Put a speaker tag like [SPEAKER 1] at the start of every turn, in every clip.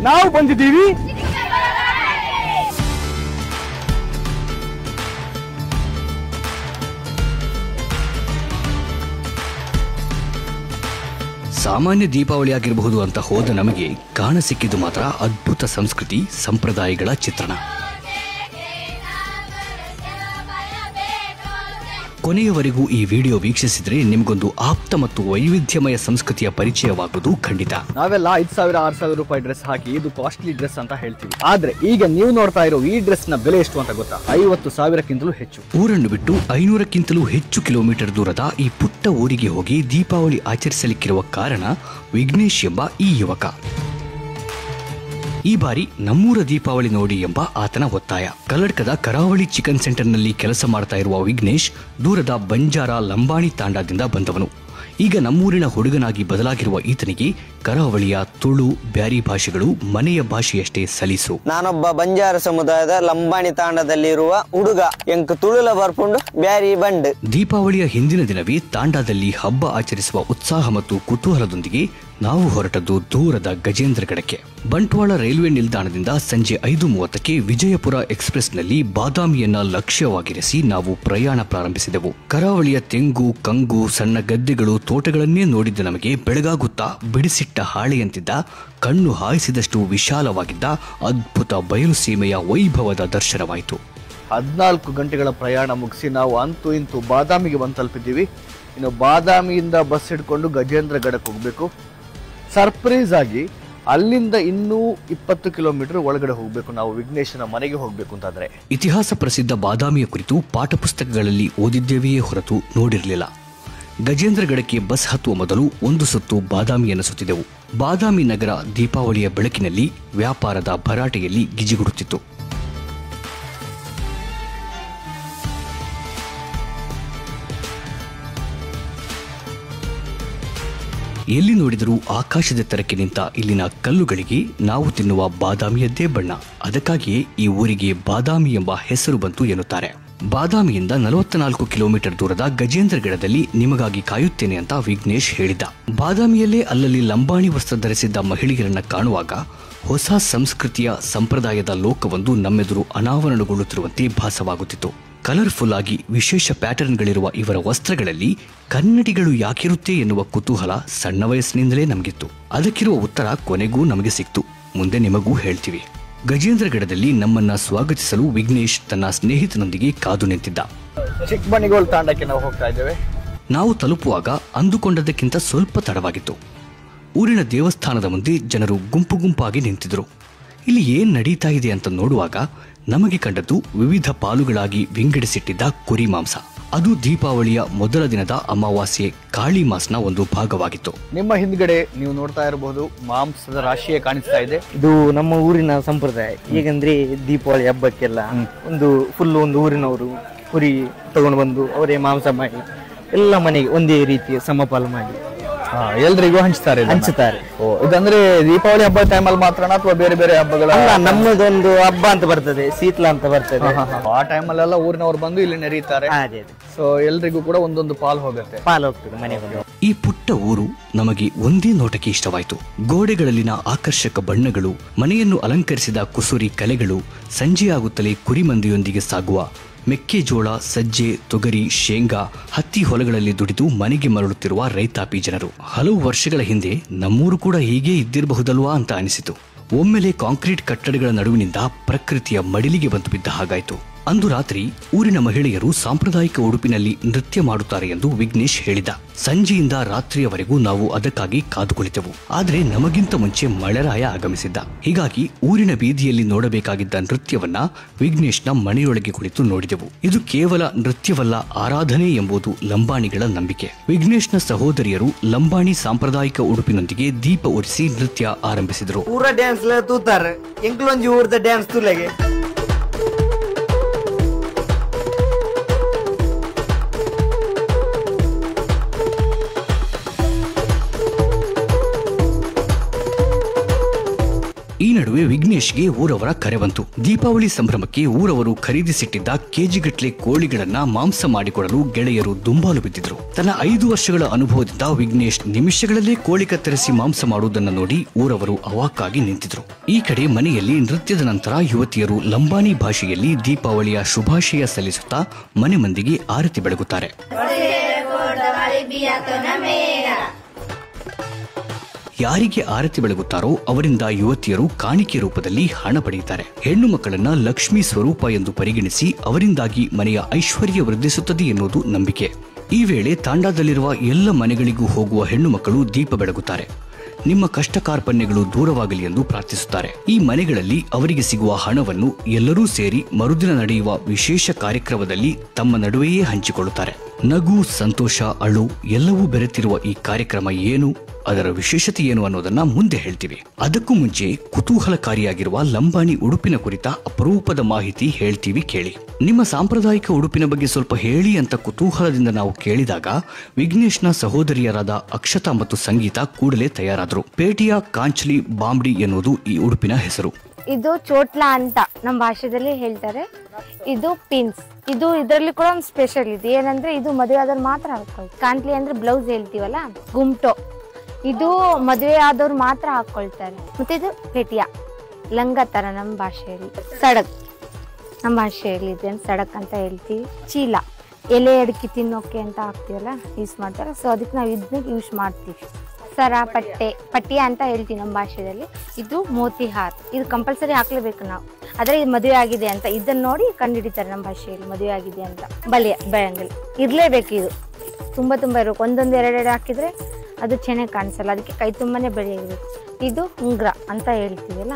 [SPEAKER 1] ನಾವು ಬಂದಿದ್ದೀವಿ
[SPEAKER 2] ಸಾಮಾನ್ಯ ದೀಪಾವಳಿ ಆಗಿರಬಹುದು ಅಂತ ಹೋದ ನಮಗೆ ಕಾಣ ಸಿಕ್ಕಿದ್ದು ಮಾತ್ರ ಅದ್ಭುತ ಸಂಸ್ಕೃತಿ ಸಂಪ್ರದಾಯಗಳ ಚಿತ್ರಣ. ಕೊನೆಯವರೆಗೂ ಈ ವಿಡಿಯೋ ವೀಕ್ಷಿಸಿದ್ರೆ ನಿಮಗೊಂದು ಆಪ್ತ ಮತ್ತು ವೈವಿಧ್ಯಮಯ ಸಂಸ್ಕೃತಿಯ ಪರಿಚಯವಾಗುವುದು ಖಂಡಿತ.
[SPEAKER 1] ನಾವೆಲ್ಲ 5,000-6,000 ರೂಪಾಯಿ ಡ್ರೆಸ್ ಹಾಕಿ ಇದು ಕಾಸ್ಟ್ಲಿ ಡ್ರೆಸ್ ಅಂತ ಹೇಳ್ತೀವಿ. ಆದ್ರೆ ಈಗ ನೀವು ನೋಡ್ತಾ ಇರೋ ಈ ಡ್ರೆಸ್ ನ ಬೆಲೆ ಎಷ್ಟು ಅಂತ ಗೊತ್ತಾ? 50,000ಕ್ಕಿಂತಲೂ ಹೆಚ್ಚು.
[SPEAKER 2] ಊರನ್ನು ಬಿಟ್ಟು 500ಕ್ಕಿಂತಲೂ ಹೆಚ್ಚು ಕಿಲೋಮೀಟರ್ ದೂರದ ಈ ಪುಟ್ಟ ಊರಿಗೆ ಹೋಗಿ ದೀಪಾವಳಿ ಆಚರಿಸಲಿಕ್ಕಿರುವ ಕಾರಣ ವಿಘ್ನೇಶ್ ಎಂಬ ಈ ಯುವಕ. ಈ ಬಾರಿ ನಮ್ಮೂರ ದೀಪಾವಳಿ ನೋಡಿ ಎಂಬ ಆತನ ಒತ್ತಾಯ. ಕಲ್ಲಡ್ಕದ ಕರಾವಳಿ ಚಿಕನ್ ಸೆಂಟರ್ನಲ್ಲಿ ಕೆಲಸ ಮಾಡ್ತಾ ಇರುವ ವಿಘ್ನೇಶ್ ದೂರದ ಬಂಜಾರ ಲಂಬಾಣಿ ತಾಂಡಾದಿಂದ ಬಂದವನು. ಈಗ ನಮ್ಮೂರಿನ ಹುಡುಗನಾಗಿ ಬದಲಾಗಿರುವ ಈತನಿಗೆ ಕರಾವಳಿಯ ತುಳು ಬ್ಯಾರಿ ಭಾಷೆಗಳು ಮನೆಯ ಭಾಷೆಯಷ್ಟೇ ಸಲೀಸು.
[SPEAKER 3] ನಾನೊಬ್ಬ ಬಂಜಾರ ಸಮುದಾಯದ ಲಂಬಾಣಿ ತಾಂಡದಲ್ಲಿರುವ ಹುಡುಗ ಎಂಕ್ ತುಳುಲ ಬರ್ಪುಂಡು ಬ್ಯಾರಿ ಬಂಡ್.
[SPEAKER 2] ದೀಪಾವಳಿಯ ಹಿಂದಿನ ದಿನವೇ ತಾಂಡಾದಲ್ಲಿ ಹಬ್ಬ ಆಚರಿಸುವ ಉತ್ಸಾಹ ಮತ್ತು ಕುತೂಹಲದೊಂದಿಗೆ ನಾವು ಹೊರಟದ್ದು ದೂರದ ಗಜೇಂದ್ರಗಡಕ್ಕೆ. ಬಂಟ್ವಾಳ ರೈಲ್ವೆ ನಿಲ್ದಾಣದಿಂದ ಸಂಜೆ 5:30ಕ್ಕೆ ವಿಜಯಪುರ ಎಕ್ಸ್ಪ್ರೆಸ್ನಲ್ಲಿ ಬಾದಾಮಿಯನ್ನ ಲಕ್ಷ್ಯವಾಗಿರಿಸಿ ನಾವು ಪ್ರಯಾಣ ಪ್ರಾರಂಭಿಸಿದೆವು. ಕರಾವಳಿಯ ತೆಂಗು ಕಂಗು ಸಣ್ಣ ಗದ್ದೆಗಳು ತೋಟಗಳನ್ನೇ ನೋಡಿದ್ದ ನಮಗೆ ಬೆಳಗಾಗುತ್ತಾ ಬಿಡಿಸಿಟ್ಟ ಹಾಳೆಯಂತಿದ್ದ ಕಣ್ಣು ಹಾಯಿಸಿದಷ್ಟು ವಿಶಾಲವಾಗಿದ್ದ ಅದ್ಭುತ ಬಯಲು ಸೀಮೆಯ ವೈಭವದ ದರ್ಶನವಾಯಿತು.
[SPEAKER 1] 14 ಗಂಟೆಗಳ ಪ್ರಯಾಣ ಮುಗಿಸಿ ನಾವು ಅಂತೂ ಇಂತೂ ಬಾದಾಮಿಗೆ ಬಂದು ತಲುಪಿದ್ದೀವಿ. ಇನ್ನು ಬಾದಾಮಿಯಿಂದ ಬಸ್ ಹಿಡ್ಕೊಂಡು ಗಜೇಂದ್ರಗಡಕ್ಕೆ ಹೋಗ್ಬೇಕು. ಸರ್ಪ್ರೈಸ್ ಆಗಿ ಅಲ್ಲಿಂದ ಇನ್ನೂ 20 ಕಿಲೋಮೀಟರ್ ಒಳಗಡೆ ಹೋಗ್ಬೇಕು. ನಾವು ವಿಘ್ನೇಶನ ಮನೆಗೆ ಹೋಗ್ಬೇಕು ಅಂತಾದ್ರೆ.
[SPEAKER 2] ಇತಿಹಾಸ ಪ್ರಸಿದ್ಧ ಬಾದಾಮಿಯ ಕುರಿತು ಪಾಠ ಪುಸ್ತಕಗಳಲ್ಲಿ ಓದಿದ್ದೇವೆಯೇ ಹೊರತು ನೋಡಿರಲಿಲ್ಲ. ಗಜೇಂದ್ರಗಡಕ್ಕೆ ಬಸ್ ಹತ್ತುವ ಮೊದಲು ಒಂದು ಸುತ್ತು ಬಾದಾಮಿಯನ್ನು ಸುತ್ತಿದೆವು. ಬಾದಾಮಿ ನಗರ ದೀಪಾವಳಿಯ ಬೆಳಕಿನಲ್ಲಿ ವ್ಯಾಪಾರದ ಭರಾಟೆಯಲ್ಲಿ ಗಿಜಿಗುಡುತ್ತಿತ್ತು. ಎಲ್ಲಿ ನೋಡಿದರೂ ಆಕಾಶದೆತ್ತರಕ್ಕೆ ನಿಂತ ಇಲ್ಲಿನ ಕಲ್ಲುಗಳಿಗೆ ನಾವು ತಿನ್ನುವ ಬಾದಾಮಿಯದ್ದೇ ಬಣ್ಣ. ಅದಕ್ಕಾಗಿಯೇ ಈ ಊರಿಗೆ ಬಾದಾಮಿ ಎಂಬ ಹೆಸರು ಬಂತು ಎನ್ನುತ್ತಾರೆ. ಬಾದಾಮಿಯಿಂದ 44 ಕಿಲೋಮೀಟರ್ ದೂರದ ಗಜೇಂದ್ರಗಡದಲ್ಲಿ ನಿಮಗಾಗಿ ಕಾಯುತ್ತೇನೆ ಅಂತ ವಿಘ್ನೇಶ್ ಹೇಳಿದ್ದ. ಬಾದಾಮಿಯಲ್ಲೇ ಅಲ್ಲಲ್ಲಿ ಲಂಬಾಣಿ ವಸ್ತ್ರ ಧರಿಸಿದ್ದ ಮಹಿಳೆಯರನ್ನ ಕಾಣುವಾಗ ಹೊಸ ಸಂಸ್ಕೃತಿಯ ಸಂಪ್ರದಾಯದ ಲೋಕವೊಂದು ನಮ್ಮೆದುರು ಅನಾವರಣಗೊಳ್ಳುತ್ತಿರುವಂತೆ ಭಾಸವಾಗುತ್ತಿತ್ತು. ಕಲರ್ಫುಲ್ ಆಗಿ ವಿಶೇಷ ಪ್ಯಾಟರ್ನ್ಗಳಿರುವ ಇವರ ವಸ್ತ್ರಗಳಲ್ಲಿ ಕನ್ನಡಿಗಳು ಯಾಕಿರುತ್ತೆ ಎನ್ನುವ ಕುತೂಹಲ ಸಣ್ಣ ವಯಸ್ಸಿನಿಂದಲೇ ನಮಗಿತ್ತು. ಅದಕ್ಕಿರುವ ಉತ್ತರ ಕೊನೆಗೂ ನಮಗೆ ಸಿಕ್ತು. ಮುಂದೆ ನಿಮಗೂ ಹೇಳ್ತೀವಿ. ಗಜೇಂದ್ರಗಡದಲ್ಲಿ ನಮ್ಮನ್ನ ಸ್ವಾಗತಿಸಲು ವಿಘ್ನೇಶ್ ತನ್ನ ಸ್ನೇಹಿತನೊಂದಿಗೆ ಕಾದು ನಿಂತಿದ್ದ.
[SPEAKER 1] ಚಿಕ್ಕಮಣಿಗೋಳ್ ತಾಂಡಕ್ಕೆ ನಾವು ಹೋಗ್ತಾ ಇದ್ದೇವೆ.
[SPEAKER 2] ನಾವು ತಲುಪುವಾಗ ಅಂದುಕೊಂಡದಕ್ಕಿಂತ ಸ್ವಲ್ಪ ತಡವಾಗಿತ್ತು. ಊರಿನ ದೇವಸ್ಥಾನದ ಮುಂದೆ ಜನರು ಗುಂಪು ಗುಂಪಾಗಿ ನಿಂತಿದ್ರು. ಇಲ್ಲಿ ಏನ್ ನಡೀತಾ ಇದೆ ಅಂತ ನೋಡುವಾಗ ನಮಗೆ ಕಂಡದ್ದು ವಿವಿಧ ಪಾಲುಗಳಾಗಿ ವಿಂಗಡಿಸಿಟ್ಟಿದ್ದ ಕುರಿ ಮಾಂಸ. ಅದು ದೀಪಾವಳಿಯ ಮೊದಲ ದಿನದ ಅಮಾವಾಸ್ಯೆ ಕಾಳಿ ಮಾಸ್ನ ಒಂದು ಭಾಗವಾಗಿತ್ತು.
[SPEAKER 1] ನಿಮ್ಮ ಹಿಂದ್ಗಡೆ ನೀವು ನೋಡ್ತಾ ಇರಬಹುದು ಮಾಂಸದ ರಾಶಿಯೇ ಕಾಣಿಸ್ತಾ ಇದೆ.
[SPEAKER 4] ಇದು ನಮ್ಮ ಊರಿನ ಸಂಪ್ರದಾಯ. ಹೇಗಂದ್ರೆ ದೀಪಾವಳಿ ಹಬ್ಬಕ್ಕೆಲ್ಲ ಒಂದು ಊರಿನವರು ಕುರಿ ತಗೊಂಡು ಬಂದು ಅವರೇ ಮಾಂಸ ಮಾಡಿ ಎಲ್ಲ ಮನೆಗೆ ಒಂದೇ ರೀತಿಯ ಸಮಪಾಲು ಮಾಡಿ
[SPEAKER 1] ಎಲ್ರಿಗೂ ಹಂಚ್ತಾರೆ. ಇದಂದ್ರೆ ದೀಪಾವಳಿ ಹಬ್ಬ ಟೈಮಲ್ಲಿ ಮಾತ್ರನಾ ಅಥವಾ ಬೇರೆ ಬೇರೆ ಹಬ್ಬಗಳ?
[SPEAKER 4] ನಮ್ಮದೊಂದು ಹಬ್ಬ ಅಂತ ಬರ್ತದೆ, ಶೀತಲ ಅಂತ ಬರ್ತದೆ.
[SPEAKER 1] ಆ ಟೈಮಲ್ಲೆಲ್ಲ ಊರಿನವ್ರು ಬಂದು ಇಲ್ಲಿ ನೆರೀತಾರೆ. ಸೊ ಎಲ್ರಿಗೂ ಕೂಡ ಒಂದೊಂದು ಪಾಲ್ ಹೋಗುತ್ತೆ,
[SPEAKER 4] ಪಾಲ್ ಹೋಗ್ತದೆ ಮನೆಗೆ.
[SPEAKER 2] ಈ ಪುಟ್ಟ ಊರು ನಮಗೆ ಒಂದೇ ನೋಟಕ್ಕೆ ಇಷ್ಟವಾಯಿತು. ಗೋಡೆಗಳಲ್ಲಿನ ಆಕರ್ಷಕ ಬಣ್ಣಗಳು, ಮನೆಯನ್ನು ಅಲಂಕರಿಸಿದ ಕುಸುರಿ ಕಲೆಗಳು, ಸಂಜೆಯಾಗುತ್ತಲೇ ಕುರಿಮಂದಿಯೊಂದಿಗೆ ಸಾಗುವ ಮೆಕ್ಕೆಜೋಳ, ಸಜ್ಜೆ, ತೊಗರಿ, ಶೇಂಗಾ, ಹತ್ತಿ ಹೊಲಗಳಲ್ಲಿ ದುಡಿದು ಮನೆಗೆ ಮರಳುತ್ತಿರುವ ರೈತಾಪಿ ಜನರು. ಹಲವು ವರ್ಷಗಳ ಹಿಂದೆ ನಮ್ಮೂರು ಕೂಡ ಹೀಗೆ ಇದ್ದಿರಬಹುದಲ್ವಾ ಅಂತ ಅನಿಸಿತು. ಒಮ್ಮೆಲೆ ಕಾಂಕ್ರೀಟ್ ಕಟ್ಟಡಗಳ ನಡುವಿನಿಂದ ಪ್ರಕೃತಿಯ ಮಡಿಲಿಗೆ ಬಂದು ಬಿದ್ದ ಹಾಗಾಯಿತು. ಅಂದು ರಾತ್ರಿ ಊರಿನ ಮಹಿಳೆಯರು ಸಾಂಪ್ರದಾಯಿಕ ಉಡುಪಿನಲ್ಲಿ ನೃತ್ಯ ಮಾಡುತ್ತಾರೆ ಎಂದು ವಿಘ್ನೇಶ್ ಹೇಳಿದ. ಸಂಜೆಯಿಂದ ರಾತ್ರಿಯವರೆಗೂ ನಾವು ಅದಕ್ಕಾಗಿ ಕಾದು ಕುಳಿತೆವು. ಆದರೆ ನಮಗಿಂತ ಮುಂಚೆ ಮಳೆರಾಯ ಆಗಮಿಸಿದ್ದ. ಹೀಗಾಗಿ ಊರಿನ ಬೀದಿಯಲ್ಲಿ ನೋಡಬೇಕಾಗಿದ್ದ ನೃತ್ಯವನ್ನ ವಿಘ್ನೇಶ್ನ ಮನೆಯೊಳಗೆ ಕುಳಿತು ನೋಡಿದೆವು. ಇದು ಕೇವಲ ನೃತ್ಯವಲ್ಲ, ಆರಾಧನೆ ಎಂಬುದು ಲಂಬಾಣಿಗಳ ನಂಬಿಕೆ. ವಿಘ್ನೇಶ್ನ ಸಹೋದರಿಯರು ಲಂಬಾಣಿ ಸಾಂಪ್ರದಾಯಿಕ ಉಡುಪಿನೊಂದಿಗೆ ದೀಪ ಉರಿಸಿ ನೃತ್ಯ ಆರಂಭಿಸಿದರು. ಈ ನಡುವೆ ವಿಘ್ನೇಶ್ಗೆ ಊರವರ ಕರೆ ಬಂತು. ದೀಪಾವಳಿ ಸಂಭ್ರಮಕ್ಕೆ ಊರವರು ಖರೀದಿಸಿಟ್ಟಿದ್ದ ಕೆಜಿಗಟ್ಟಲೆ ಕೋಳಿಗಳನ್ನ ಮಾಂಸ ಮಾಡಿಕೊಡಲು ಗೆಳೆಯರು ದುಂಬಾಲು ಬಿದ್ದಿದ್ರು. ತನ್ನ 5 ವರ್ಷಗಳ ಅನುಭವದಿಂದ ವಿಘ್ನೇಶ್ ನಿಮಿಷಗಳಲ್ಲೇ ಕೋಳಿ ಕತ್ತರಿಸಿ ಮಾಂಸ ಮಾಡುವುದನ್ನು ನೋಡಿ ಊರವರು ಅವಾಕ್ಕಾಗಿ ನಿಂತಿದ್ರು. ಈ ಕಡೆ ಮನೆಯಲ್ಲಿ ನೃತ್ಯದ ನಂತರ ಯುವತಿಯರು ಲಂಬಾಣಿ ಭಾಷೆಯಲ್ಲಿ ದೀಪಾವಳಿಯ ಶುಭಾಶಯ ಸಲ್ಲಿಸುತ್ತಾ ಮನೆ ಮಂದಿಗೆ ಆರತಿ ಬೆಳಗುತ್ತಾರೆ. ಯಾರಿಗೆ ಆರತಿ ಬೆಳಗುತ್ತಾರೋ ಅವರಿಂದ ಯುವತಿಯರು ಕಾಣಿಕೆ ರೂಪದಲ್ಲಿ ಹಣ ಪಡೆಯುತ್ತಾರೆ. ಹೆಣ್ಣು ಮಕ್ಕಳನ್ನ ಲಕ್ಷ್ಮೀ ಸ್ವರೂಪ ಎಂದು ಪರಿಗಣಿಸಿ ಅವರಿಂದಾಗಿ ಮನೆಯ ಐಶ್ವರ್ಯ ವೃದ್ಧಿಸುತ್ತದೆ ಎನ್ನುವುದು ನಂಬಿಕೆ. ಈ ವೇಳೆ ತಾಂಡಾದಲ್ಲಿರುವ ಎಲ್ಲ ಮನೆಗಳಿಗೂ ಹೋಗುವ ಹೆಣ್ಣು ಮಕ್ಕಳು ದೀಪ ಬೆಳಗುತ್ತಾರೆ. ನಿಮ್ಮ ಕಷ್ಟ ಕಾರ್ಪಣ್ಯಗಳು ದೂರವಾಗಲಿ ಎಂದು ಪ್ರಾರ್ಥಿಸುತ್ತಾರೆ. ಈ ಮನೆಗಳಲ್ಲಿ ಅವರಿಗೆ ಸಿಗುವ ಹಣವನ್ನು ಎಲ್ಲರೂ ಸೇರಿ ಮರುದಿನ ನಡೆಯುವ ವಿಶೇಷ ಕಾರ್ಯಕ್ರಮದಲ್ಲಿ ತಮ್ಮ ನಡುವೆಯೇ ಹಂಚಿಕೊಳ್ಳುತ್ತಾರೆ. ನಗು, ಸಂತೋಷ, ಅಳು ಎಲ್ಲವೂ ಬೆರೆತಿರುವ ಈ ಕಾರ್ಯಕ್ರಮ ಏನು, ಅದರ ವಿಶೇಷತೆ ಏನು ಅನ್ನೋದನ್ನ ಮುಂದೆ ಹೇಳ್ತೀವಿ. ಅದಕ್ಕೂ ಮುಂಚೆ ಕುತೂಹಲಕಾರಿಯಾಗಿರುವ ಲಂಬಾಣಿ ಉಡುಪಿನ ಕುರಿತ ಅಪರೂಪದ ಮಾಹಿತಿ ಹೇಳ್ತೀವಿ, ಕೇಳಿ. ನಿಮ್ಮ ಸಾಂಪ್ರದಾಯಿಕ ಉಡುಪಿನ ಬಗ್ಗೆ ಸ್ವಲ್ಪ ಹೇಳಿ ಅಂತ ಕುತೂಹಲದಿಂದ ನಾವು ಕೇಳಿದಾಗ ವಿಘ್ನೇಶ್ನ ಸಹೋದರಿಯರಾದ ಅಕ್ಷತಾ ಮತ್ತು ಸಂಗೀತ ಕೂಡಲೇ ತಯಾರಾದರು. ಪೇಟಿಯ ಕಾಂಚಲಿ ಬಾಂಬ್ಡಿ ಎನ್ನುವುದು ಈ ಉಡುಪಿನ ಹೆಸರು.
[SPEAKER 5] ಇದು ಚೋಟ್ಲಾ ಅಂತ ನಮ್ಮ ಭಾಷೆದಲ್ಲಿ ಹೇಳ್ತಾರೆ. ಇದು ಪಿನ್ಸ್. ಇದು ಇದರಲ್ಲಿ ಕೂಡ ಒಂದು ಸ್ಪೆಷಲ್ ಇದೆ, ಏನಂದ್ರೆ ಇದು ಮದುವೆ ಆದವ್ರು ಮಾತ್ರ ಹಾಕೊಳ್ತಾರೆ. ಕಾಂಟ್ಲಿ ಅಂದ್ರೆ ಬ್ಲೌಸ್ ಹೇಳ್ತೀವಲ್ಲ, ಗುಮ್ಟೋ, ಇದು ಮದುವೆ ಆದವ್ರು ಮಾತ್ರ ಹಾಕೊಳ್ತಾರೆ. ಮತ್ತೆ ಇದು ಪೇಟಿಯ ಲಂಗ ತರ ನಮ್ಮ ಭಾಷೆಯಲ್ಲಿ. ಸಡಕ್ ನಮ್ಮ ಭಾಷೆಯಲ್ಲಿ ಇದೆ, ಸಡಕ್ ಅಂತ ಹೇಳ್ತೀವಿ. ಚೀಲ ಎಲೆ ಅಡಿಕೆ ತಿನ್ನೋಕೆ ಅಂತ ಹಾಕ್ತೀವಲ್ಲ, ಯೂಸ್ ಮಾಡ್ತಾರೆ. ಸೊ ಅದಕ್ಕೆ ನಾವು ಇದನ್ನ ಯೂಸ್ ಮಾಡ್ತೀವಿ. ಸರ, ಪಟ್ಟಿಯ ಅಂತ ಹೇಳ್ತೀವಿ ನಮ್ಮ ಭಾಷೆಯಲ್ಲಿ. ಇದು ಮೋತಿ ಹಾರ್, ಇದು ಕಂಪಲ್ಸರಿ ಹಾಕ್ಲೇಬೇಕು ನಾವು. ಆದ್ರೆ ಇದು ಮದುವೆ ಆಗಿದೆ ಅಂತ ಇದನ್ನ ನೋಡಿ ಕಂಡುಹಿಡಿತಾರೆ ನಮ್ಮ ಭಾಷೆಯಲ್ಲಿ, ಮದುವೆ ಆಗಿದೆ ಅಂತ. ಬಲಿಯ ಬಯಂಗಲ್ ಇರ್ಲೇಬೇಕು. ಇದು ತುಂಬಾ ಇರಬೇಕು. ಒಂದೊಂದು ಎರಡೆರಡು ಹಾಕಿದ್ರೆ ಅದು ಚೆನ್ನಾಗಿ ಕಾಣಿಸಲ್ಲ, ಅದಕ್ಕೆ ಕೈ ತುಂಬಾನೇ ಬೆಳೆಯಬೇಕು. ಇದು ಉಂಗ್ರ ಅಂತ ಹೇಳ್ತೀವಲ್ಲ,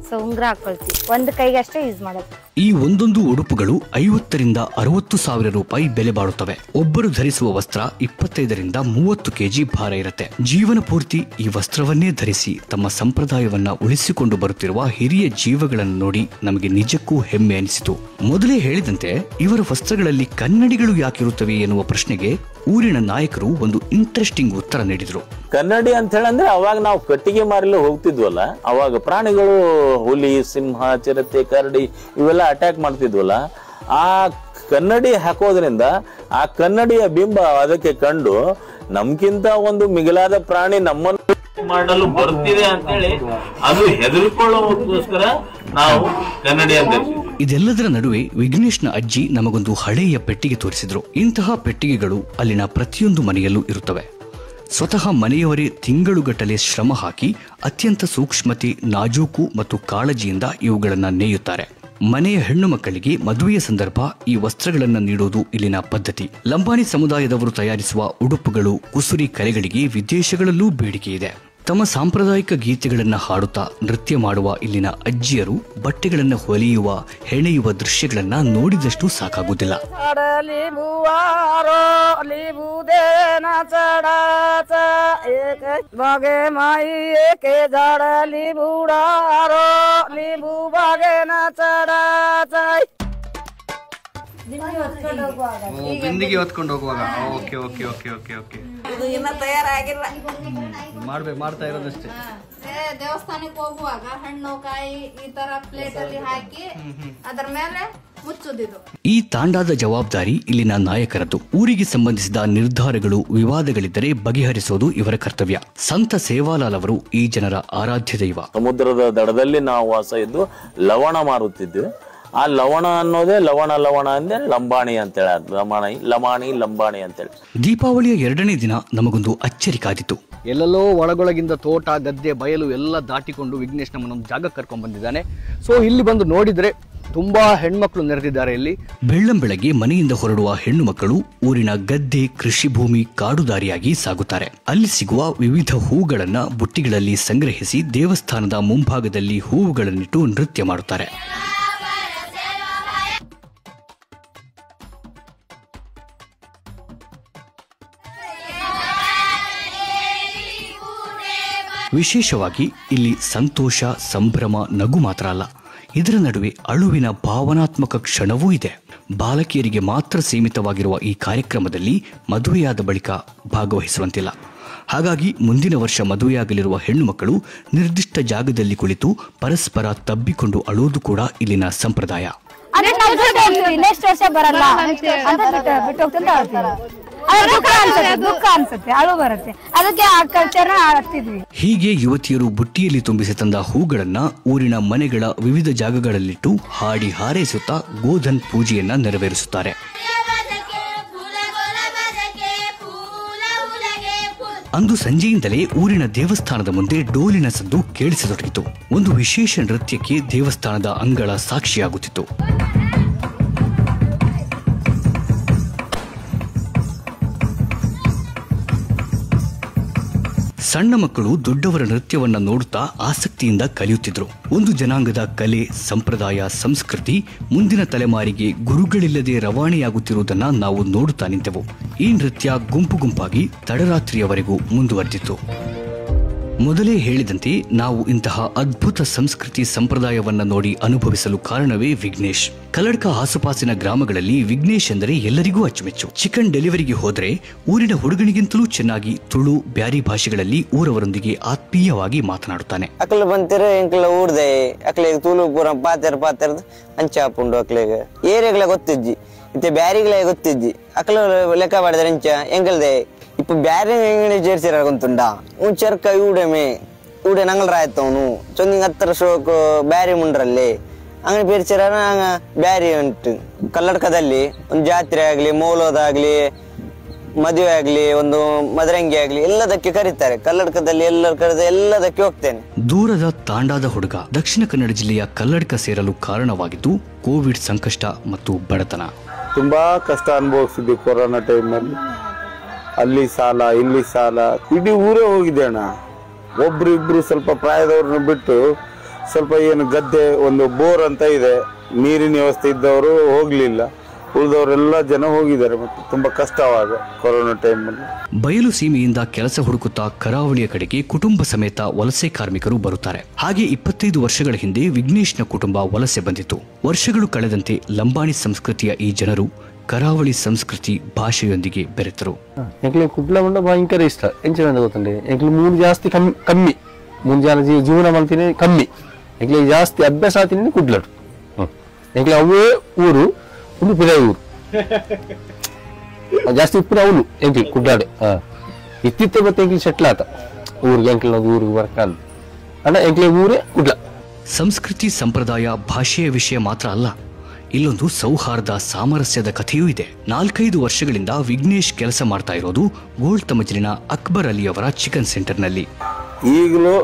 [SPEAKER 5] ಸೊ ಉಂಗ್ರ ಹಾಕೊಳ್ತೀವಿ. ಒಂದು ಕೈಗೆ ಅಷ್ಟೇ ಯೂಸ್ ಮಾಡೋದು.
[SPEAKER 2] ಈ ಒಂದೊಂದು ಉಡುಪುಗಳು 50 ರಿಂದ 60 ಸಾವಿರ ರೂಪಾಯಿ ಬೆಲೆ ಬಾಳುತ್ತವೆ. ಒಬ್ಬರು ಧರಿಸುವ ವಸ್ತ್ರ 25 ರಿಂದ 30 ಕೆಜಿ ಭಾರ ಇರುತ್ತೆ. ಜೀವನ ಪೂರ್ತಿ ಈ ವಸ್ತ್ರವನ್ನೇ ಧರಿಸಿ ತಮ್ಮ ಸಂಪ್ರದಾಯವನ್ನ ಉಳಿಸಿಕೊಂಡು ಬರುತ್ತಿರುವ ಹಿರಿಯ ಜೀವಗಳನ್ನು ನೋಡಿ ನಮಗೆ ನಿಜಕ್ಕೂ ಹೆಮ್ಮೆ ಅನಿಸಿತು. ಮೊದಲೇ ಹೇಳಿದಂತೆ ಇವರ ವಸ್ತ್ರಗಳಲ್ಲಿ ಕನ್ನಡಿಗಳು ಯಾಕಿರುತ್ತವೆ ಎನ್ನುವ ಪ್ರಶ್ನೆಗೆ ಊರಿನ ನಾಯಕರು ಒಂದು ಇಂಟ್ರೆಸ್ಟಿಂಗ್ ಉತ್ತರ ನೀಡಿದ್ರು.
[SPEAKER 6] ಕನ್ನಡಿ ಅಂತ ಹೇಳಂದ್ರೆ ಅವಾಗ ನಾವು ಕಟ್ಟಿಗೆ ಮಾರಿಲ್ಲ ಹೋಗ್ತಿದ್ವಲ್ಲ, ಅವಾಗ ಪ್ರಾಣಿಗಳು ಹುಲಿ, ಸಿಂಹ, ಚಿರತೆ, ಕರಡಿ ಇವೆಲ್ಲ ಅಟ್ಯಾಕ್ ಮಾಡ್ತಿದ್ವಲ್ಲ, ಆ ಕನ್ನಡಿ ಹಾಕೋದ್ರಿಂದ ಆ ಕನ್ನಡಿಯ ಬಿಂಬ ಅದಕ್ಕೆ ಕಂಡು ನಮ್ಗಿಂತ ಒಂದು ಮಿಗಿಲಾದ ಪ್ರಾಣಿ ನಮ್ಮನ್ನು ಮಾಡಲು ಬರ್ತಿದೆ ಅಂತ ಹೇಳಿ ಅದು ಹೆದರಿಕೊಳ್ಳೋದಕ್ಕೋಸ್ಕರ ನಾವು ಕನ್ನಡಿ ಅಂತ.
[SPEAKER 2] ಇದೆಲ್ಲದರ ನಡುವೆ ವಿಘ್ನೇಶ್ನ ಅಜ್ಜಿ ನಮಗೊಂದು ಹಳೆಯ ಪೆಟ್ಟಿಗೆ ತೋರಿಸಿದ್ರು. ಇಂತಹ ಪೆಟ್ಟಿಗೆಗಳು ಅಲ್ಲಿನ ಪ್ರತಿಯೊಂದು ಮನೆಯಲ್ಲೂ ಇರುತ್ತವೆ. ಸ್ವತಃ ಮನೆಯವರೇ ತಿಂಗಳುಗಟ್ಟಲೆ ಶ್ರಮ ಹಾಕಿ ಅತ್ಯಂತ ಸೂಕ್ಷ್ಮತೆ, ನಾಜೂಕು ಮತ್ತು ಕಾಳಜಿಯಿಂದ ಇವುಗಳನ್ನು ನೇಯುತ್ತಾರೆ. ಮನೆಯ ಹೆಣ್ಣು ಮಕ್ಕಳಿಗೆ ಮದುವೆಯ ಸಂದರ್ಭ ಈ ವಸ್ತ್ರಗಳನ್ನು ನೀಡುವುದು ಇಲ್ಲಿನ ಪದ್ಧತಿ. ಲಂಬಾಣಿ ಸಮುದಾಯದವರು ತಯಾರಿಸುವ ಉಡುಪುಗಳು, ಕುಸುರಿ ಕಲೆಗಳಿಗೆ ವಿದೇಶಗಳಲ್ಲೂ ಬೇಡಿಕೆ ಇದೆ. ತಮ್ಮ ಸಾಂಪ್ರದಾಯಿಕ ಗೀತೆಗಳನ್ನು ಹಾಡುತ್ತಾ ನೃತ್ಯ ಮಾಡುವ ಇಲ್ಲಿನ ಅಜ್ಜಿಯರು ಬಟ್ಟೆಗಳನ್ನು ಹೊಲಿಯುವ, ಹೆಣೆಯುವ ದೃಶ್ಯಗಳನ್ನ ನೋಡಿದಷ್ಟು ಸಾಕಾಗುವುದಿಲ್ಲ.
[SPEAKER 1] ಬಿಂದಿಗೆ ಹೊತ್ಕೊಂಡು ಹೋಗುವಾಗ. Okay okay okay okay okay
[SPEAKER 7] ಇದು ಇನ್ನ ತಯಾರಾಗಿಲ್ಲ,
[SPEAKER 1] ಮಾಡ್ತಾ ಇರೋದಷ್ಟೇ.
[SPEAKER 7] ದೇವಸ್ಥಾನಕ್ಕೆ ಹೋಗುವಾಗ ಹಣ್ಣು ಕಾಯಿ ಈ ತರ ಪ್ಲೇಟ್ ಅಲ್ಲಿ ಹಾಕಿ ಅದರ ಮೇಲೆ ಮುಚ್ಚುದಿದು.
[SPEAKER 2] ಈ ತಾಂಡಾದ ಜವಾಬ್ದಾರಿ ಇಲ್ಲಿನ ನಾಯಕರದ್ದು. ಊರಿಗೆ ಸಂಬಂಧಿಸಿದ ನಿರ್ಧಾರಗಳು, ವಿವಾದಗಳಿದ್ದರೆ ಬಗೆಹರಿಸುವುದು ಇವರ ಕರ್ತವ್ಯ. ಸಂತ ಸೇವಾಲಾಲ್ ಅವರು ಈ ಜನರ ಆರಾಧ್ಯ ದೈವ.
[SPEAKER 6] ಸಮುದ್ರದ ದಡದಲ್ಲಿ ನಾವು ವಾಸ ಇದ್ದು ಲವಣ ಮಾರುತ್ತಿದ್ವಿ. ಆ ಲವಣ ಅನ್ನೋದೇ ಲವಣ ಅಂದ್ರೆ ಲಂಬಾಣಿ ಅಂತೇಳಿ, ಲಂಬಾಣಿ ಅಂತೇಳಿ.
[SPEAKER 2] ದೀಪಾವಳಿಯ 2ನೇ ದಿನ ನಮಗೊಂದು ಅಚ್ಚರಿ ಕಾದಿತ್ತು.
[SPEAKER 1] ಎಲ್ಲೆಲ್ಲೋ ಒಳಗೊಳಗಿಂದ ತೋಟ, ಗದ್ದೆ, ಬಯಲು ಎಲ್ಲ ದಾಟಿಕೊಂಡು ವಿಘ್ನೇಶ್ ನಮ್ಮನ್ನೊಂದು ಜಾಗಕ್ಕೆ ಕರ್ಕೊಂಡು ಬಂದಿದ್ದಾನೆ. ಸೊ ಇಲ್ಲಿ ಬಂದು ನೋಡಿದ್ರೆ ತುಂಬಾ ಹೆಣ್ಮಕ್ಳು ನೆರೆದಿದ್ದಾರೆ ಇಲ್ಲಿ.
[SPEAKER 2] ಬೆಳ್ಳಂಬೆಳಗ್ಗೆ ಮನೆಯಿಂದ ಹೊರಡುವ ಹೆಣ್ಣು ಮಕ್ಕಳು ಊರಿನ ಗದ್ದೆ, ಕೃಷಿ ಭೂಮಿ, ಕಾಡು ದಾರಿಯಾಗಿ ಸಾಗುತ್ತಾರೆ. ಅಲ್ಲಿ ಸಿಗುವ ವಿವಿಧ ಹೂಗಳನ್ನ ಬುಟ್ಟಿಗಳಲ್ಲಿ ಸಂಗ್ರಹಿಸಿ ದೇವಸ್ಥಾನದ ಮುಂಭಾಗದಲ್ಲಿ ಹೂವುಗಳನ್ನಿಟ್ಟು ನೃತ್ಯ ಮಾಡುತ್ತಾರೆ. ವಿಶೇಷವಾಗಿ ಇಲ್ಲಿ ಸಂತೋಷ, ಸಂಭ್ರಮ, ನಗು ಮಾತ್ರ ಅಲ್ಲ, ಇದರ ನಡುವೆ ಅಳುವಿನ ಭಾವನಾತ್ಮಕ ಕ್ಷಣವೂ ಇದೆ. ಬಾಲಕಿಯರಿಗೆ ಮಾತ್ರ ಸೀಮಿತವಾಗಿರುವ ಈ ಕಾರ್ಯಕ್ರಮದಲ್ಲಿ ಮದುವೆಯಾದ ಬಳಿಕ ಭಾಗವಹಿಸುವಂತಿಲ್ಲ. ಹಾಗಾಗಿ ಮುಂದಿನ ವರ್ಷ ಮದುವೆಯಾಗಲಿರುವ ಹೆಣ್ಣು ಮಕ್ಕಳು ನಿರ್ದಿಷ್ಟ ಜಾಗದಲ್ಲಿ ಕುಳಿತು ಪರಸ್ಪರ ತಬ್ಬಿಕೊಂಡು ಅಳುವುದು ಕೂಡ ಇಲ್ಲಿನ ಸಂಪ್ರದಾಯ.
[SPEAKER 8] ನೆಕ್ಸ್ಟ್ ವರ್ಷ ಬರಲ್ಲ ದುಃಖ ಅನ್ಸುತ್ತೆ, ಅಳು ಬರುತ್ತೆ, ಅದಕ್ಕೆ ಆ ಕಲ್ಚರ್ ಆಡ್ತಿದ್ವಿ.
[SPEAKER 2] ಹೀಗೆ ಯುವತಿಯರು ಬುಟ್ಟಿಯಲ್ಲಿ ತುಂಬಿಸಿ ತಂದ ಹೂಗಳನ್ನ ಊರಿನ ಮನೆಗಳ ವಿವಿಧ ಜಾಗಗಳಲ್ಲಿಟ್ಟು ಹಾಡಿ ಹಾರೈಸುತ್ತಾ ಗೋಧನ್ ಪೂಜೆಯನ್ನ ನೆರವೇರಿಸುತ್ತಾರೆ. ಅಂದು ಸಂಜೆಯಿಂದಲೇ ಊರಿನ ದೇವಸ್ಥಾನದ ಮುಂದೆ ಡೋಲಿನ ಸದ್ದು ಕೇಳಿಸತೊಡಗಿತು. ಒಂದು ವಿಶೇಷ ನೃತ್ಯಕ್ಕೆ ದೇವಸ್ಥಾನದ ಅಂಗಳ ಸಾಕ್ಷಿಯಾಗುತ್ತಿತ್ತು. ಸಣ್ಣ ಮಕ್ಕಳು ದೊಡ್ಡವರ ನೃತ್ಯವನ್ನ ನೋಡುತ್ತಾ ಆಸಕ್ತಿಯಿಂದ ಕಲಿಯುತ್ತಿದ್ರು. ಒಂದು ಜನಾಂಗದ ಕಲೆ, ಸಂಪ್ರದಾಯ, ಸಂಸ್ಕೃತಿ ಮುಂದಿನ ತಲೆಮಾರಿಗೆ ಗುರುಗಳಿಲ್ಲದೆ ರವಾನೆಯಾಗುತ್ತಿರುವುದನ್ನ ನಾವು ನೋಡುತ್ತಾ ನಿಂತೆವು. ಈ ನೃತ್ಯ ಗುಂಪು ಗುಂಪಾಗಿ ತಡರಾತ್ರಿಯವರೆಗೂ ಮುಂದುವರೆದಿತ್ತು. ಮೊದಲೇ ಹೇಳಿದಂತೆ ನಾವು ಇಂತಹ ಅದ್ಭುತ ಸಂಸ್ಕೃತಿ ಸಂಪ್ರದಾಯವನ್ನ ನೋಡಿ ಅನುಭವಿಸಲು ಕಾರಣವೇ ವಿಘ್ನೇಶ್. ಕಲ್ಲಡ್ಕ ಆಸುಪಾಸಿನ ಗ್ರಾಮಗಳಲ್ಲಿ ವಿಘ್ನೇಶ್ ಎಂದರೆ ಎಲ್ಲರಿಗೂ ಅಚ್ಚುಮೆಚ್ಚು. ಚಿಕನ್ ಡೆಲಿವರಿಗೆ ಹೋದ್ರೆ ಊರಿನ ಹುಡುಗನಿಗಿಂತಲೂ ಚೆನ್ನಾಗಿ ತುಳು, ಬ್ಯಾರಿ ಭಾಷೆಗಳಲ್ಲಿ ಊರವರೊಂದಿಗೆ ಆತ್ಮೀಯವಾಗಿ ಮಾತನಾಡುತ್ತಾನೆ.
[SPEAKER 3] ಅಕ್ಲ ಬಂತಿರ ಎಂಕ್ಲ ಊರ್ದೆ ಅಕ್ಲೆಗ್ ತುಳು ಪೂರ ಪಾತೆರ್ದು ಅಂಚಾಪುಂಡು ಅಕ್ಲೆಗ್ ಏರಿಯಾಗ್ಲ ಗೊತ್ತಿಜ್ಜಿ ಮತ್ತೆ ಬ್ಯಾರಿಗ್ಲ ಗೊತ್ತಿಜ್ಜಿ ಅಕ್ಲ ಲೆಕ್ಕ ಮಾಡಿದ್ರೆ ಅಂಚ ಎಂಕಲ್ದೆ ഇപ്പൊ ബാരെ ചേർച്ചിറങ്ങുന്നുണ്ടാ ചെറുക്ക ഇവിടെ ഞങ്ങളായത്തോന്നു ചൊന്നിങ് അത്ര ഷോക്ക് ಬ್ಯಾರಿ ಮುಂಡ್ರಲ್ಲಿ അങ്ങനെ പേരിച്ചാ ಬ್ಯಾರಿ ಉಂಟು. ಕಲ್ಲಡ್ಕದಲ್ಲಿ ಒಂದು ಜಾತ್ರೆ ಆಗ್ಲಿ, ಮೌಲೋದಾಗ್ಲಿ, ಮದುವೆ ಆಗ್ಲಿ, ಒಂದು ಮದರಂಗಿ ಆಗ್ಲಿ ಎಲ್ಲದಕ್ಕೆ ಕರೀತಾರೆ. ಕಲ್ಲಡ್ಕದಲ್ಲಿ ಎಲ್ಲರೂ ಕರೆದ ಎಲ್ಲದಕ್ಕೆ ಹೋಗ್ತೇನೆ.
[SPEAKER 2] ದೂರದ ತಾಂಡಾದ ಹುಡುಗ ದಕ್ಷಿಣ ಕನ್ನಡ ಜಿಲ್ಲೆಯ ಕಲ್ಲಡ್ಕ ಸೇರಲು ಕಾರಣವಾಗಿದ್ದು ಕೋವಿಡ್ ಸಂಕಷ್ಟ ಮತ್ತು ಬಡತನ.
[SPEAKER 9] ತುಂಬಾ ಕಷ್ಟ ಅನುಭವಿಸಿದ್ವಿ ಕೊರೋನಾ ಟೈಮ್ನಲ್ಲಿ. ಅಲ್ಲಿ ಸಾಲ, ಇಲ್ಲಿ ಸಾಲ, ಇಡೀ ಊರೇ ಹೋಗಿದೆ ಅಣ್ಣ. ಒಬ್ರು ಇಬ್ರು ಸ್ವಲ್ಪ ಪ್ರಾಯದವ್ರನ್ನ ಬಿಟ್ಟು ಸ್ವಲ್ಪ ಏನು ಗದ್ದೆ, ಒಂದು ಬೋರ್ ಅಂತ ಇದೆ, ನೀರಿನ ವ್ಯವಸ್ಥೆ ಇದ್ದವರು ಹೋಗ್ಲಿಲ್ಲ. ಉಳಿದವರೆಲ್ಲ ಜನ ಹೋಗಿದ್ದಾರೆ. ಮತ್ತೆ ತುಂಬಾ ಕಷ್ಟವಾಗ ಕೊರೋನಾ ಟೈಮಲ್ಲಿ.
[SPEAKER 2] ಬಯಲು ಸೀಮೆಯಿಂದ ಕೆಲಸ ಹುಡುಕುತ್ತಾ ಕರಾವಳಿಯ ಕಡೆಗೆ ಕುಟುಂಬ ಸಮೇತ ವಲಸೆ ಕಾರ್ಮಿಕರು ಬರುತ್ತಾರೆ. ಹಾಗೆ 25 ವರ್ಷಗಳ ಹಿಂದೆ ವಿಘ್ನೇಶ್ನ ಕುಟುಂಬ ವಲಸೆ ಬಂದಿತ್ತು. ವರ್ಷಗಳು ಕಳೆದಂತೆ ಲಂಬಾಣಿ ಸಂಸ್ಕೃತಿಯ ಈ ಜನರು ಕರಾವಳಿ ಸಂಸ್ಕೃತಿ ಭಾಷೆಯೊಂದಿಗೆ ಬೆರೆತರು.
[SPEAKER 10] ಎಂಕ್ಲೆ ಕುಡ್ಲ ಬಂಡ ಭಯಂಕರ ಇಷ್ಟ. ಎಂಚ ಗೊತ್ತಂಡೆ ಎಂಕ್ಲೆ ಮೂರು ಜಾಸ್ತಿ ಕಮ್ಮಿ ಮುಂಜಾನೆ ಜೀವನ ಮಾಡ್ತೀನಿ ಕಮ್ಮಿ. ಎಂಕ್ಲೆ ಜಾಸ್ತಿ ಅಭ್ಯಾಸ ಆತೀನಿ ಕುಡ್ಲಡು. ಎಂಕ್ಲೆ ಅವೇ ಊರು ಒಂದು ಪಿರಾಯಿ ಊರು ಜಾಸ್ತಿ ಉಪ್ಪಿನ ಅವಳು ಎಂಕ್ಲಿ ಕುಡ್ಲಾಡೆ ಇತ್ತಿತ್ತ ಮತ್ತೆ ಎಂಕ್ಲಿ ಸೆಟ್ಲ್ ಆತ ಊರಿಗೆ ಎಂಕ್ಲ ಊರಿಗೆ ಬರ್ಕಾಲ್ ಅಣ್ಣ ಎಂಕ್ಲೆ ಊರೇ ಕುಡ್ಲ.
[SPEAKER 2] ಸಂಸ್ಕೃತಿ, ಸಂಪ್ರದಾಯ, ಭಾಷೆಯ ವಿಷಯ ಮಾತ್ರ ಅಲ್ಲ, ಇಲ್ಲೊಂದು ಸೌಹಾರ್ದ, ಸಾಮರಸ್ಯದ ಕಥೆಯೂ ಇದೆ. 4-5 ವರ್ಷಗಳಿಂದ ವಿಘ್ನೇಶ್ ಕೆಲಸ ಮಾಡ್ತಾ ಇರೋದು ಗೋಲ್ಡ್ ಮಜಲಿನ ಅಕ್ಬರ್ ಅಲಿ ಅವರ ಚಿಕನ್ ಸೆಂಟರ್ನಲ್ಲಿ.
[SPEAKER 9] ಈಗಲೂ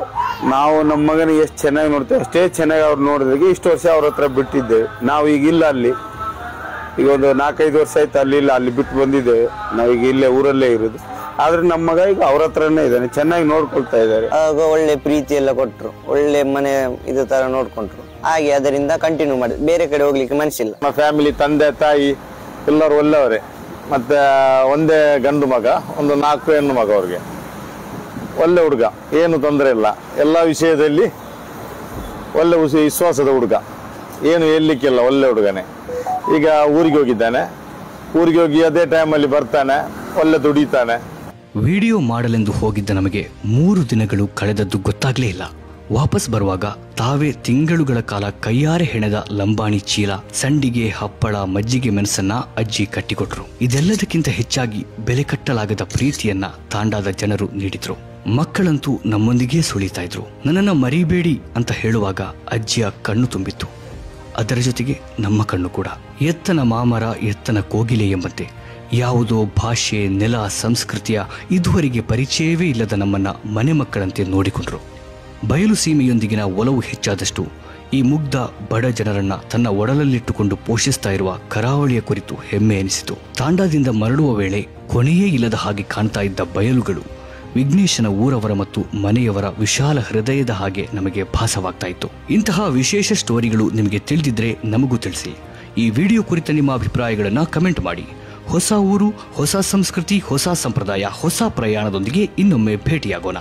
[SPEAKER 9] ನಾವು ನಮ್ಮ ಮಗನ ಎಷ್ಟು ಚೆನ್ನಾಗಿ ನೋಡ್ತೇವೆ ಅಷ್ಟೇ ಚೆನ್ನಾಗಿ ಅವ್ರು ನೋಡಿದ್ರೆ ಇಷ್ಟು ವರ್ಷ ಅವ್ರ ಹತ್ರ ಬಿಟ್ಟಿದ್ದೇವೆ. ನಾವು ಈಗ ಇಲ್ಲ ಅಲ್ಲಿ, ಈಗ ಒಂದು 4-5 ವರ್ಷ ಆಯ್ತು ಅಲ್ಲಿ ಬಿಟ್ಟು ಬಂದಿದ್ದೇವೆ. ನಾವೀಗ ಇಲ್ಲೇ ಊರಲ್ಲೇ ಇರೋದು. ಆದ್ರೆ ನಮ್ಮ ಮಗ ಈಗ ಅವ್ರ ಹತ್ರನೇ ಇದ್ದಾನೆ, ಚೆನ್ನಾಗಿ ನೋಡ್ಕೊಳ್ತಾ ಇದ್ದಾರೆ.
[SPEAKER 3] ಆಗ ಒಳ್ಳೆ ಪ್ರೀತಿ ಎಲ್ಲ ಕೊಟ್ರು, ಒಳ್ಳೆ ಮನೆ ಇದು ತರ ನೋಡ್ಕೊಂಡ್ರು. ಹಾಗೆ ಅದರಿಂದ ಕಂಟಿನ್ಯೂ ಮಾಡಿ ಬೇರೆ ಕಡೆ ಹೋಗ್ಲಿಕ್ಕೆ ಮನಸ್ಸಿಲ್ಲ.
[SPEAKER 9] ನಮ್ಮ ಫ್ಯಾಮಿಲಿ, ತಂದೆ ತಾಯಿ ಎಲ್ಲರೂ ಒಳ್ಳೆಯವರೇ. ಮತ್ತೆ ಒಂದೇ ಗಂಡು ಮಗ, ಒಂದು 4 ಹೆಣ್ಣು ಮಗ. ಅವ್ರಿಗೆ ಒಳ್ಳೆ ಹುಡುಗ, ಏನು ತೊಂದರೆ ಇಲ್ಲ. ಎಲ್ಲ ವಿಷಯದಲ್ಲಿ ಒಳ್ಳೆ ವಿಶ್ವಾಸದ ಹುಡುಗ, ಏನು ಹೇಳಲಿಕ್ಕಿಲ್ಲ, ಒಳ್ಳೆ ಹುಡುಗನೇ. ಈಗ ಊರಿಗೆ ಹೋಗಿದ್ದಾನೆ, ಊರಿಗೆ ಹೋಗಿ ಅದೇ ಟೈಮಲ್ಲಿ ಬರ್ತಾನೆ, ಒಳ್ಳೆ ದುಡಿತಾನೆ.
[SPEAKER 2] ವಿಡಿಯೋ ಮಾಡಲೆಂದು ಹೋಗಿದ್ದ ನಮಗೆ 3 ದಿನಗಳು ಕಳೆದದ್ದು ಗೊತ್ತಾಗ್ಲೇ ಇಲ್ಲ. ವಾಪಸ್ ಬರುವಾಗ ತಾವೇ ತಿಂಗಳುಗಳ ಕಾಲ ಕೈಯಾರೆ ಹೆಣೆದ ಲಂಬಾಣಿ ಚೀಲ, ಸಂಡಿಗೆ, ಹಪ್ಪಳ, ಮಜ್ಜಿಗೆ ಮೆಣಸನ್ನ ಅಜ್ಜಿ ಕಟ್ಟಿಕೊಟ್ರು. ಇದೆಲ್ಲದಕ್ಕಿಂತ ಹೆಚ್ಚಾಗಿ ಬೆಲೆ ಕಟ್ಟಲಾಗದ ಪ್ರೀತಿಯನ್ನ ತಾಂಡಾದ ಜನರು ನೀಡಿದ್ರು. ಮಕ್ಕಳಂತೂ ನಮ್ಮೊಂದಿಗೆ ಸುಳಿತಾ ಇದ್ರು. ನನ್ನನ್ನ ಮರಿಬೇಡಿ ಅಂತ ಹೇಳುವಾಗ ಅಜ್ಜಿಯ ಕಣ್ಣು ತುಂಬಿತ್ತು. ಅದರ ಜೊತೆಗೆ ನಮ್ಮ ಕಣ್ಣು ಕೂಡ. ಎತ್ತನ ಮಾಮರ ಎತ್ತನ ಕೋಗಿಲೆ ಎಂಬಂತೆ ಯಾವುದೋ ಭಾಷೆ, ನೆಲ, ಸಂಸ್ಕೃತಿಯ ಇದುವರೆಗೆ ಪರಿಚಯವೇ ಇಲ್ಲದ ನಮ್ಮನ್ನ ಮನೆ ಮಕ್ಕಳಂತೆ ನೋಡಿಕೊಂಡ್ರು. ಬಯಲು ಸೀಮೆಯೊಂದಿಗಿನ ಒಲವು ಹೆಚ್ಚಾದಷ್ಟು ಈ ಮುಗ್ಧ ಬಡ ಜನರನ್ನ ತನ್ನ ಒಡಲಲ್ಲಿಟ್ಟುಕೊಂಡು ಪೋಷಿಸ್ತಾ ಇರುವ ಕರಾವಳಿಯ ಕುರಿತು ಹೆಮ್ಮೆ ಎನಿಸಿತು. ತಾಂಡಾದಿಂದ ಮರಳುವ ವೇಳೆ ಕೊನೆಯೇ ಇಲ್ಲದ ಹಾಗೆ ಕಾಣ್ತಾ ಇದ್ದ ಬಯಲುಗಳು ವಿಘ್ನೇಶನ ಊರವರ ಮತ್ತು ಮನೆಯವರ ವಿಶಾಲ ಹೃದಯದ ಹಾಗೆ ನಮಗೆ ಭಾಸವಾಗ್ತಾ ಇತ್ತು. ಇಂತಹ ವಿಶೇಷ ಸ್ಟೋರಿಗಳು ನಿಮಗೆ ತಿಳಿದಿದ್ರೆ ನಮಗೂ ತಿಳಿಸಿ. ಈ ವಿಡಿಯೋ ಕುರಿತ ನಿಮ್ಮ ಅಭಿಪ್ರಾಯಗಳನ್ನ ಕಮೆಂಟ್ ಮಾಡಿ. ಹೊಸ ಊರು, ಹೊಸ ಸಂಸ್ಕೃತಿ, ಹೊಸ ಸಂಪ್ರದಾಯ, ಹೊಸ ಪ್ರಯಾಣದೊಂದಿಗೆ ಇನ್ನೊಮ್ಮೆ ಭೇಟಿಯಾಗೋಣ.